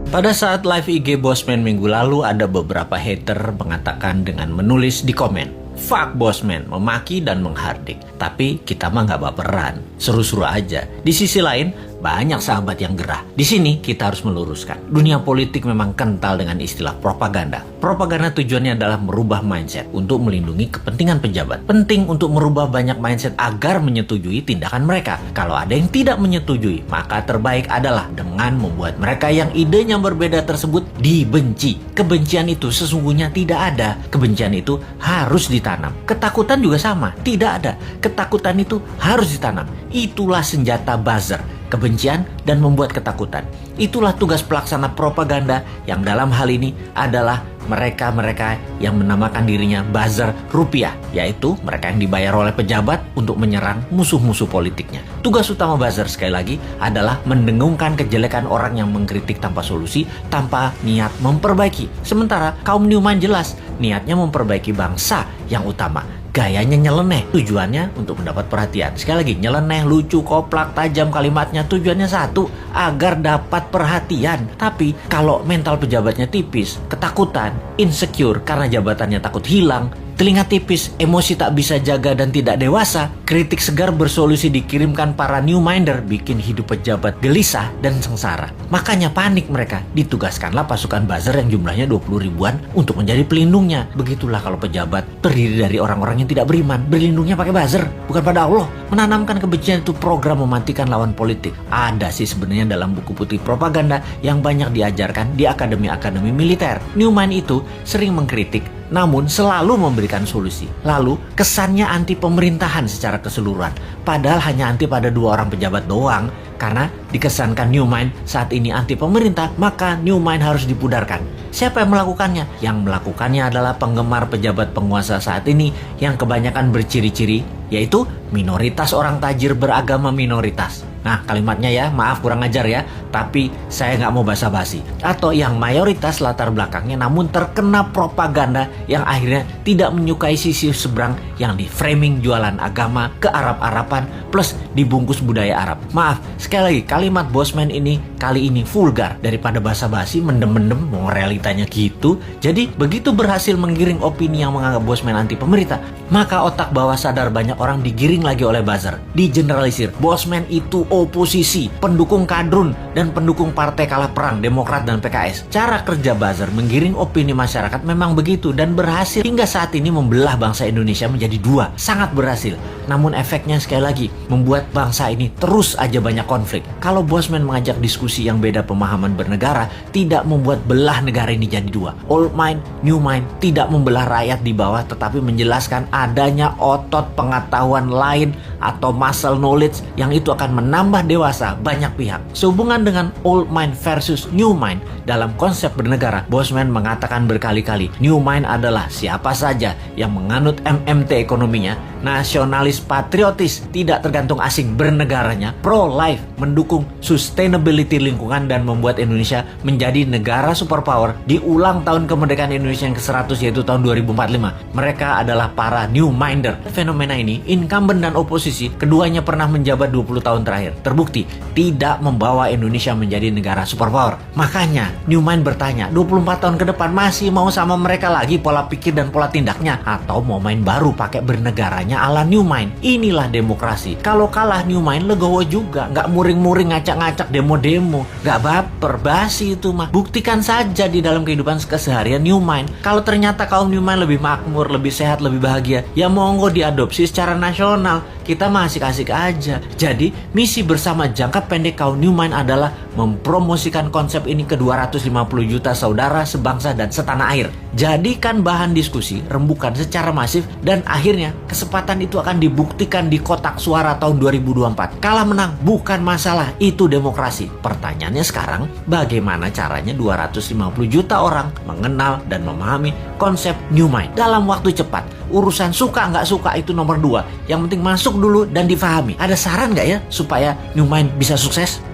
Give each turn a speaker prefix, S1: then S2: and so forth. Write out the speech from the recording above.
S1: Pada saat live IG Bosman minggu lalu, ada beberapa hater mengatakan dengan menulis di komen, "Fuck Bosman," memaki dan menghardik. Tapi kita mah nggak baperan, seru-seru aja. Di sisi lain, banyak sahabat yang gerah. Di sini kita harus meluruskan. Dunia politik memang kental dengan istilah propaganda. Propaganda tujuannya adalah merubah mindset untuk melindungi kepentingan pejabat. Penting untuk merubah banyak mindset agar menyetujui tindakan mereka. Kalau ada yang tidak menyetujui, maka terbaik adalah dengan membuat mereka yang idenya berbeda tersebut dibenci. Kebencian itu sesungguhnya tidak ada. Kebencian itu harus ditanam. Ketakutan juga sama, tidak ada. Ketakutan itu harus ditanam. Itulah senjata buzzer. Kebencian dan membuat ketakutan. Itulah tugas pelaksana propaganda yang dalam hal ini adalah mereka-mereka yang menamakan dirinya buzzer rupiah, yaitu mereka yang dibayar oleh pejabat untuk menyerang musuh-musuh politiknya. Tugas utama buzzer sekali lagi adalah mendengungkan kejelekan orang yang mengkritik tanpa solusi, tanpa niat memperbaiki. Sementara kaum Newman jelas niatnya memperbaiki bangsa yang utama. Gayanya nyeleneh, tujuannya untuk mendapat perhatian. Sekali lagi, nyeleneh, lucu, koplak, tajam kalimatnya, tujuannya satu, agar dapat perhatian. Tapi kalau mental pejabatnya tipis, ketakutan, insecure karena jabatannya takut hilang, telinga tipis, emosi tak bisa jaga dan tidak dewasa, kritik segar bersolusi dikirimkan para newminder, bikin hidup pejabat gelisah dan sengsara. Makanya panik mereka, ditugaskanlah pasukan buzzer yang jumlahnya 20 ribuan untuk menjadi pelindungnya. Begitulah kalau pejabat terdiri dari orang-orang yang tidak beriman, berlindungnya pakai buzzer, bukan pada Allah. Menanamkan kebencian itu program mematikan lawan politik. Ada sih sebenarnya dalam buku putih propaganda yang banyak diajarkan di akademi-akademi militer. Newman itu sering mengkritik, namun selalu memberikan solusi. Lalu kesannya anti pemerintahan secara keseluruhan. Padahal hanya anti pada 2 orang pejabat doang. Karena dikesankan Newman saat ini anti pemerintah, maka Newman harus dipudarkan. Siapa yang melakukannya? Yang melakukannya adalah penggemar pejabat penguasa saat ini yang kebanyakan berciri-ciri, yaitu minoritas orang tajir beragama minoritas. Nah, kalimatnya ya, maaf kurang ajar ya, tapi saya nggak mau basa-basi. Atau yang mayoritas latar belakangnya namun terkena propaganda yang akhirnya tidak menyukai sisi seberang yang di-framing jualan agama ke Arab-Araban plus dibungkus budaya Arab. Maaf, sekali lagi, kalimat Bosman ini kali ini vulgar. Daripada basa-basi, mendem-mendem, mau realitanya gitu. Jadi, begitu berhasil menggiring opini yang menganggap Bosman anti pemerintah, maka otak bawah sadar banyak orang digiring lagi oleh buzzer. Digeneralisir, Bosman itu oposisi, pendukung kadrun, dan pendukung partai kalah perang, Demokrat dan PKS. Cara kerja buzzer menggiring opini masyarakat memang begitu dan berhasil hingga saat ini membelah bangsa Indonesia menjadi 2. Sangat berhasil. Namun efeknya sekali lagi membuat bangsa ini terus aja banyak konflik. Kalau Bosman mengajak diskusi yang beda pemahaman bernegara, tidak membuat belah negara ini jadi 2. Old mind, new mind, tidak membelah rakyat di bawah, tetapi menjelaskan adanya otot pengetahuan lain atau muscle knowledge yang itu akan menambah dewasa banyak pihak. Sehubungan dengan old mind versus new mind dalam konsep bernegara, Bosman mengatakan berkali-kali, new mind adalah siapa saja yang menganut MMT ekonominya, nasionalis patriotis, tidak tergantung asing bernegaranya, pro-life, mendukung sustainability lingkungan dan membuat Indonesia menjadi negara superpower di ulang tahun kemerdekaan Indonesia yang ke-100 yaitu tahun 2045. Mereka adalah para new minder. Fenomena ini, incumbent dan oposisi, keduanya pernah menjabat 20 tahun terakhir. Terbukti, tidak membawa Indonesia menjadi negara superpower. Makanya, new mind bertanya, 24 tahun ke depan masih mau sama mereka lagi pola pikir dan pola tindaknya? Atau mau main baru pakai bernegaranya ala new mind? Inilah demokrasi. Kalau kalah new mind, legowo juga. Nggak muring-muring, ngacak-ngacak, demo-demo. Nggak baper, basi itu mah. Buktikan saja di dalam kehidupan keseharian new mind. Kalau ternyata kaum new mind lebih makmur, lebih sehat, lebih bahagia, ya monggo diadopsi secara nasional. Kita mah asik-asik aja. Jadi, misi bersama jangka pendek kaum new mind adalah mempromosikan konsep ini ke 250 juta saudara sebangsa dan setanah air. Jadikan bahan diskusi, rembukan secara masif, dan akhirnya kesempatan itu akan dibuktikan di kotak suara tahun 2024. Kalah menang bukan masalah, itu demokrasi. Pertanyaannya sekarang, bagaimana caranya 250 juta orang mengenal dan memahami konsep new mind dalam waktu cepat? Urusan suka nggak suka itu nomor 2. Yang penting masuk dulu dan difahami. Ada saran nggak ya supaya new mind bisa sukses?